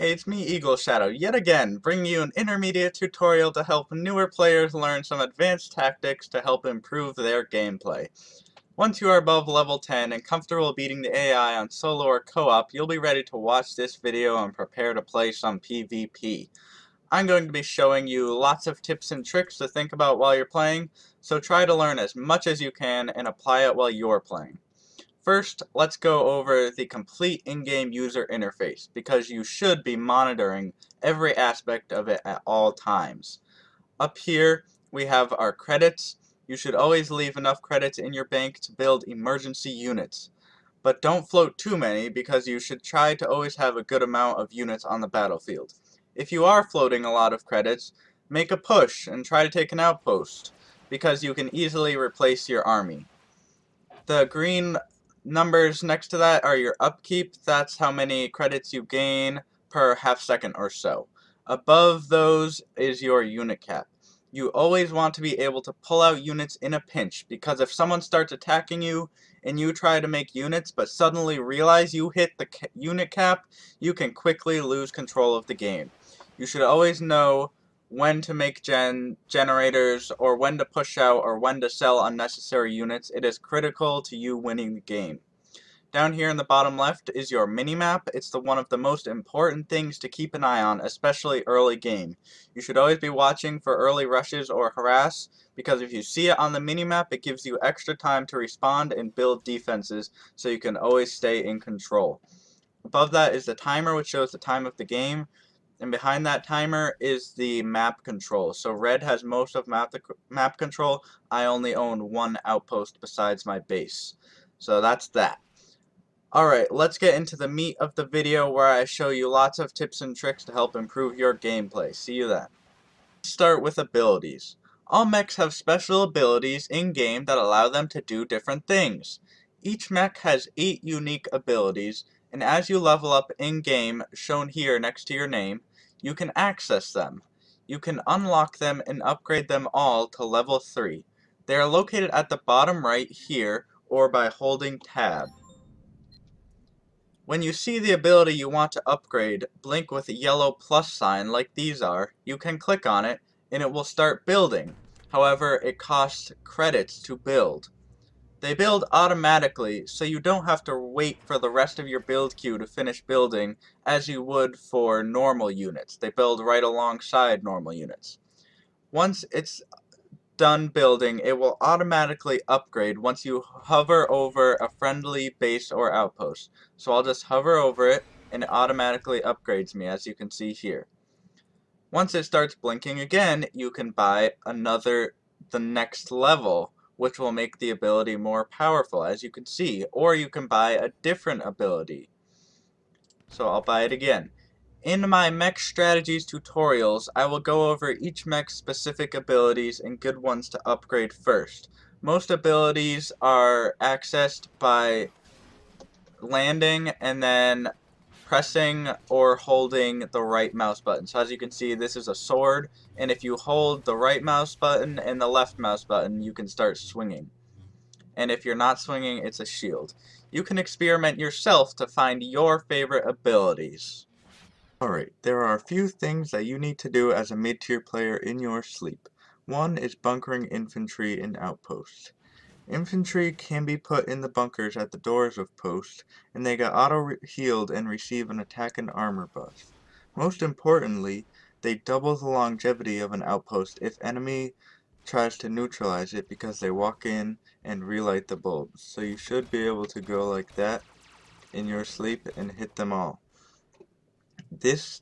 Hey, it's me, Eagle Shadow, yet again, bringing you an intermediate tutorial to help newer players learn some advanced tactics to help improve their gameplay. Once you are above level 10 and comfortable beating the AI on solo or co-op, you'll be ready to watch this video and prepare to play some PvP. I'm going to be showing you lots of tips and tricks to think about while you're playing, so try to learn as much as you can and apply it while you're playing. First, let's go over the complete in-game user interface, because you should be monitoring every aspect of it at all times. Up here, we have our credits. You should always leave enough credits in your bank to build emergency units. But don't float too many, because you should try to always have a good amount of units on the battlefield. If you are floating a lot of credits, make a push and try to take an outpost, because you can easily replace your army. The green numbers next to that are your upkeep. That's how many credits you gain per half second or so. Above those is your unit cap. You always want to be able to pull out units in a pinch, because if someone starts attacking you and you try to make units but suddenly realize you hit the unit cap, you can quickly lose control of the game. You should always know when to make generators, or when to push out, or when to sell unnecessary units. It is critical to you winning the game. Down here in the bottom left is your minimap. It's one of the most important things to keep an eye on, especially early game. You should always be watching for early rushes or harass, because if you see it on the minimap, it gives you extra time to respond and build defenses, so you can always stay in control. Above that is the timer, which shows the time of the game. And behind that timer is the map control. So red has most of map control. I only own one outpost besides my base. So that's that. Alright, let's get into the meat of the video, where I show you lots of tips and tricks to help improve your gameplay. See you then. Let's start with abilities. All mechs have special abilities in-game that allow them to do different things. Each mech has 8 unique abilities, and as you level up in-game, shown here next to your name, you can access them. You can unlock them and upgrade them all to level 3. They are located at the bottom right here, or by holding tab. When you see the ability you want to upgrade blink with a yellow plus sign like these are, you can click on it and it will start building. However, it costs credits to build. They build automatically, so you don't have to wait for the rest of your build queue to finish building as you would for normal units. They build right alongside normal units. Once it's done building, it will automatically upgrade once you hover over a friendly base or outpost. So I'll just hover over it and it automatically upgrades me, as you can see here. Once it starts blinking again, you can buy the next level, which will make the ability more powerful, as you can see, or you can buy a different ability. So I'll buy it again. In my mech strategies tutorials, I will go over each mech's specific abilities and good ones to upgrade first. Most abilities are accessed by landing and then pressing or holding the right mouse button. So as you can see, this is a sword, and if you hold the right mouse button and the left mouse button, you can start swinging. And if you're not swinging, it's a shield. You can experiment yourself to find your favorite abilities. Alright, there are a few things that you need to do as a mid-tier player in your sleep. One is bunkering infantry in outposts. Infantry can be put in the bunkers at the doors of posts, and they get auto-healed and receive an attack and armor buff. Most importantly, they double the longevity of an outpost if enemy tries to neutralize it, because they walk in and relight the bulbs. So you should be able to go like that in your sleep and hit them all.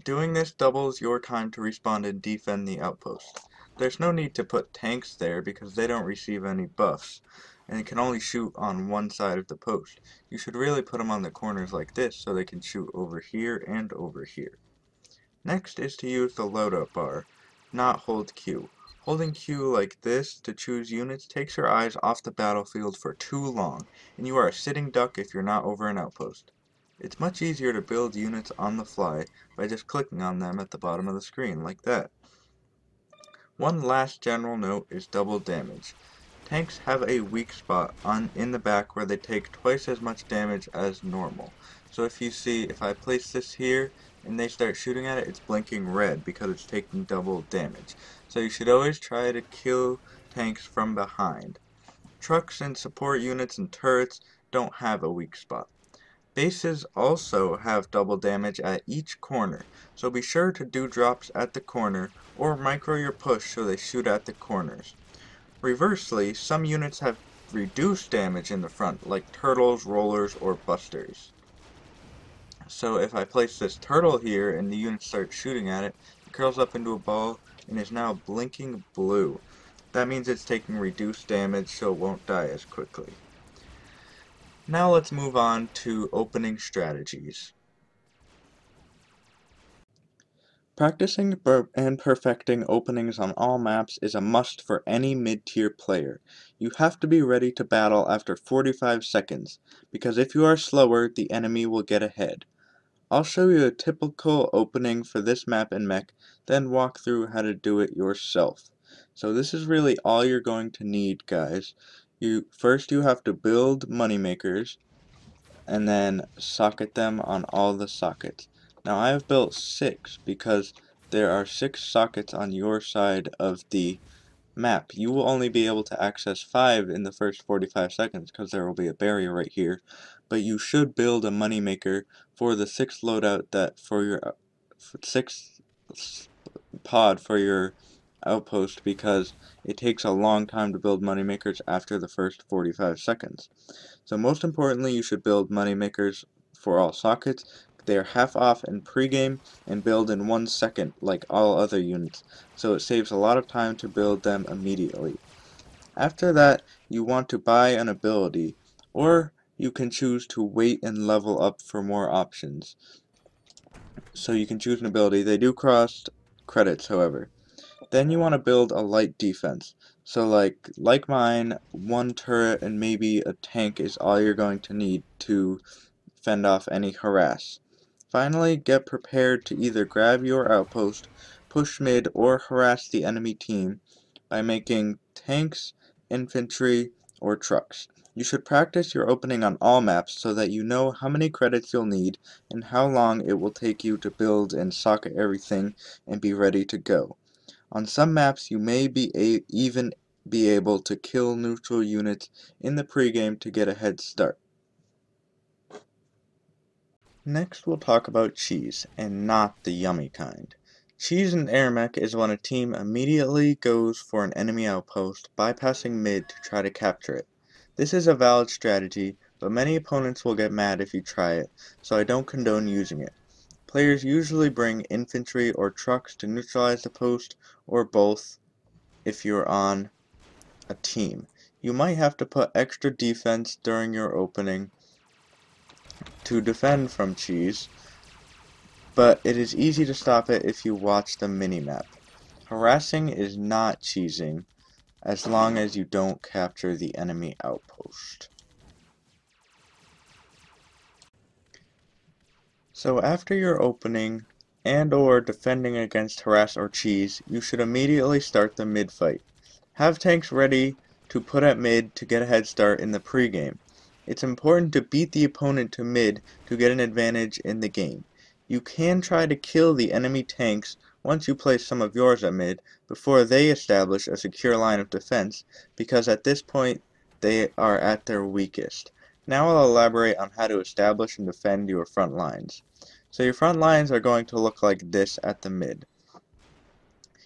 Doing this doubles your time to respawn and defend the outpost. There's no need to put tanks there, because they don't receive any buffs and can only shoot on one side of the post. You should really put them on the corners like this, so they can shoot over here and over here. Next is to use the loadout bar, not hold Q. Holding Q like this to choose units takes your eyes off the battlefield for too long, and you are a sitting duck if you're not over an outpost. It's much easier to build units on the fly by just clicking on them at the bottom of the screen, like that. One last general note is double damage. Tanks have a weak spot in the back where they take twice as much damage as normal. So if you see, if I place this here, and they start shooting at it, it's blinking red because it's taking double damage. So you should always try to kill tanks from behind. Trucks and support units and turrets don't have a weak spot. Bases also have double damage at each corner, so be sure to do drops at the corner or micro your push so they shoot at the corners. Reversely, some units have reduced damage in the front, like turtles, rollers, or busters. So if I place this turtle here and the unit starts shooting at it, it curls up into a ball and is now blinking blue. That means it's taking reduced damage, so it won't die as quickly. Now let's move on to opening strategies. Practicing and perfecting openings on all maps is a must for any mid-tier player. You have to be ready to battle after 45 seconds, because if you are slower, the enemy will get ahead. I'll show you a typical opening for this map in Mech, then walk through how to do it yourself. So this is really all you're going to need, guys. First you have to build moneymakers, and then socket them on all the sockets. Now I have built 6 because there are 6 sockets on your side of the map. You will only be able to access 5 in the first 45 seconds because there will be a barrier right here. But you should build a moneymaker for the 6th loadout that for your 6th pod for your outpost, because it takes a long time to build moneymakers after the first 45 seconds. So most importantly, you should build moneymakers for all sockets. They are half off in pregame and build in 1 second like all other units, so it saves a lot of time to build them immediately. After that, you want to buy an ability, or you can choose to wait and level up for more options. So you can choose an ability. They do cost credits, however. Then you want to build a light defense. So like mine, 1 turret and maybe a tank is all you're going to need to fend off any harass. Finally, get prepared to either grab your outpost, push mid, or harass the enemy team by making tanks, infantry, or trucks. You should practice your opening on all maps so that you know how many credits you'll need and how long it will take you to build and socket everything and be ready to go. On some maps, you may even be able to kill neutral units in the pregame to get a head start. Next, we'll talk about cheese, and not the yummy kind. Cheese in Airmech is when a team immediately goes for an enemy outpost, bypassing mid to try to capture it. This is a valid strategy, but many opponents will get mad if you try it, so I don't condone using it. Players usually bring infantry or trucks to neutralize the post, or both if you're on a team. You might have to put extra defense during your opening to defend from cheese, but it is easy to stop it if you watch the minimap. Harassing is not cheesing, as long as you don't capture the enemy outpost. So after your opening and or defending against harass or cheese, you should immediately start the mid fight. Have tanks ready to put at mid to get a head start in the pregame. It's important to beat the opponent to mid to get an advantage in the game. You can try to kill the enemy tanks once you place some of yours at mid before they establish a secure line of defense, because at this point they are at their weakest. Now I'll elaborate on how to establish and defend your front lines. So your front lines are going to look like this at the mid.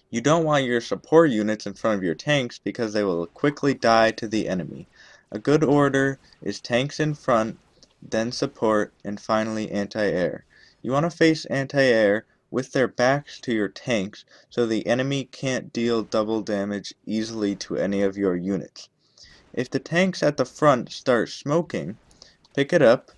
You don't want your support units in front of your tanks because they will quickly die to the enemy. A good order is tanks in front, then support, and finally anti-air. You want to face anti-air with their backs to your tanks so the enemy can't deal double damage easily to any of your units. If the tanks at the front start smoking, pick it up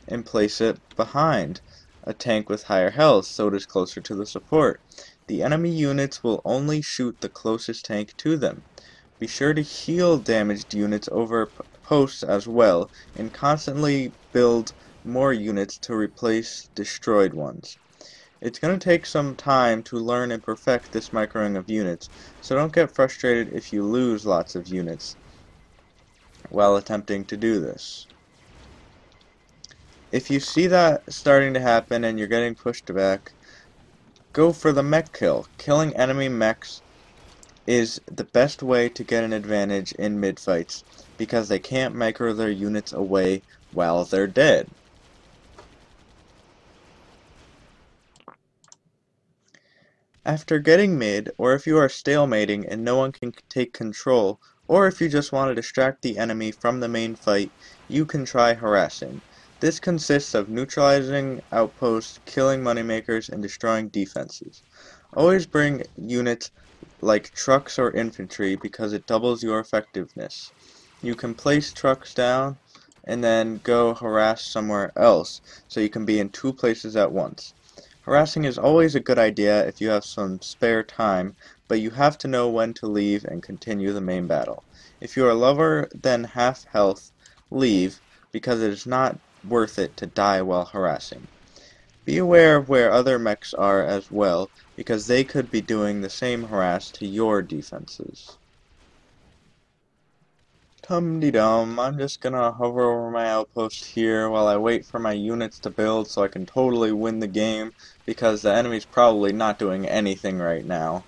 and place it behind a tank with higher health so it is closer to the support. The enemy units will only shoot the closest tank to them. Be sure to heal damaged units over posts as well, and constantly build more units to replace destroyed ones. It's going to take some time to learn and perfect this microing of units, so don't get frustrated if you lose lots of units while attempting to do this. if you see that starting to happen and you're getting pushed back, go for the mech kill. Killing enemy mechs is the best way to get an advantage in mid-fights, because they can't micro their units away while they're dead. After getting mid, or if you are stalemating and no one can take control, or if you just want to distract the enemy from the main fight, you can try harassing. This consists of neutralizing outposts, killing moneymakers, and destroying defenses. Always bring units like trucks or infantry because it doubles your effectiveness. You can place trucks down and then go harass somewhere else, so you can be in two places at once. Harassing is always a good idea if you have some spare time, but you have to know when to leave and continue the main battle. If you are lower than half health, leave, because it is not worth it to die while harassing. Be aware of where other mechs are as well, because they could be doing the same harass to your defenses. Tum-de-dum, I'm just gonna hover over my outpost here while I wait for my units to build so I can totally win the game, because the enemy's probably not doing anything right now.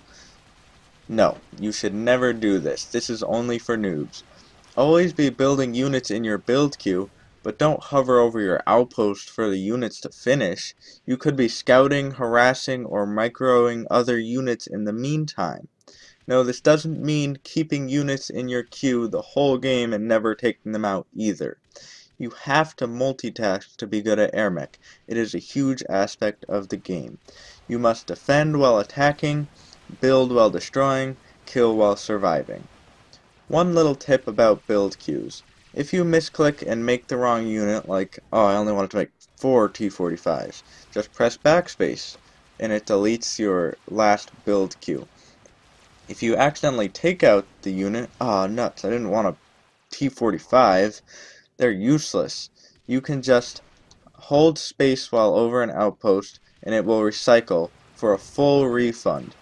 No, you should never do this. This is only for noobs. Always be building units in your build queue, but don't hover over your outpost for the units to finish. You could be scouting, harassing, or microing other units in the meantime. No, this doesn't mean keeping units in your queue the whole game and never taking them out either. You have to multitask to be good at Airmech. It is a huge aspect of the game. You must defend while attacking, build while destroying, kill while surviving. One little tip about build queues. If you misclick and make the wrong unit, like, oh, I only wanted to make 4 T-45s, just press backspace, and it deletes your last build queue. If you accidentally take out the unit, nuts, I didn't want a T-45, they're useless. You can just hold space while over an outpost, and it will recycle for a full refund,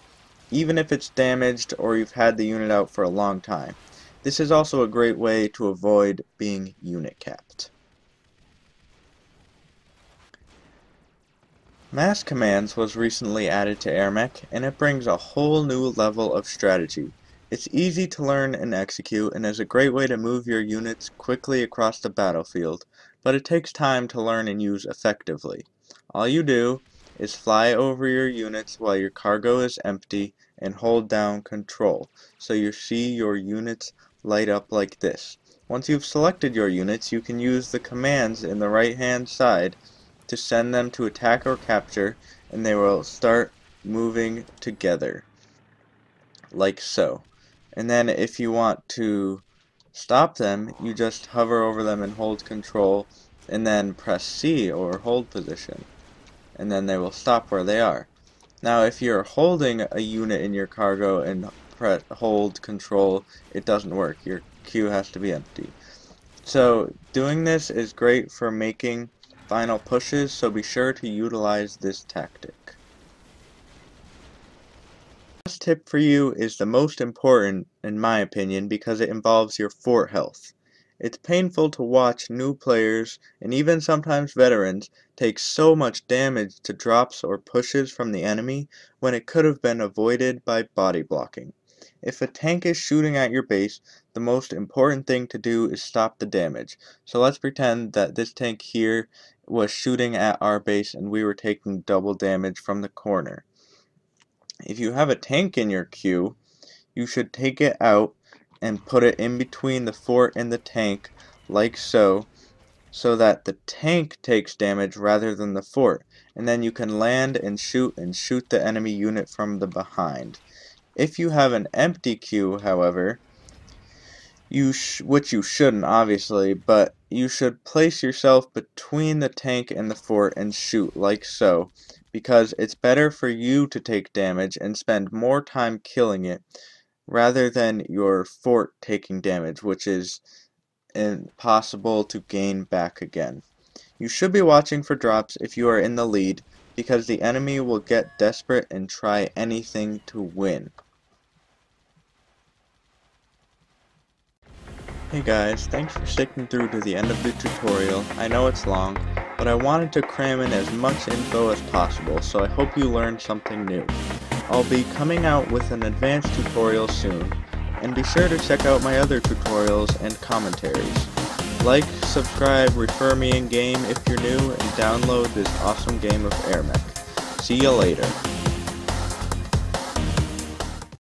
even if it's damaged or you've had the unit out for a long time. This is also a great way to avoid being unit capped. Mass Commands was recently added to Airmech, and it brings a whole new level of strategy. It's easy to learn and execute, and is a great way to move your units quickly across the battlefield, but it takes time to learn and use effectively. All you do is fly over your units while your cargo is empty and hold down Control, so you see your units light up like this. Once you've selected your units, you can use the commands in the right hand side to send them to attack or capture, and they will start moving together, like so. And then if you want to stop them, you just hover over them and hold Control, and then press C or hold position, and then they will stop where they are. Now if you're holding a unit in your cargo and hold Control, it doesn't work. Your queue has to be empty. So doing this is great for making final pushes, so be sure to utilize this tactic. Last tip for you is the most important in my opinion, because it involves your fort health. It's painful to watch new players, and even sometimes veterans, take so much damage to drops or pushes from the enemy when it could have been avoided by body blocking. If a tank is shooting at your base, the most important thing to do is stop the damage. So let's pretend that this tank here was shooting at our base and we were taking double damage from the corner. If you have a tank in your queue, you should take it out and put it in between the fort and the tank, like so, so that the tank takes damage rather than the fort, and then you can land and shoot the enemy unit from the behind. If you have an empty queue, however, which you shouldn't obviously, but you should place yourself between the tank and the fort and shoot like so, because it's better for you to take damage and spend more time killing it rather than your fort taking damage, which is impossible to gain back again. You should be watching for drops if you are in the lead, because the enemy will get desperate and try anything to win. Hey guys, thanks for sticking through to the end of the tutorial. I know it's long, but I wanted to cram in as much info as possible, so I hope you learned something new. I'll be coming out with an advanced tutorial soon, and be sure to check out my other tutorials and commentaries. Like, subscribe, refer me in game if you're new, and download this awesome game of Airmech. See ya later.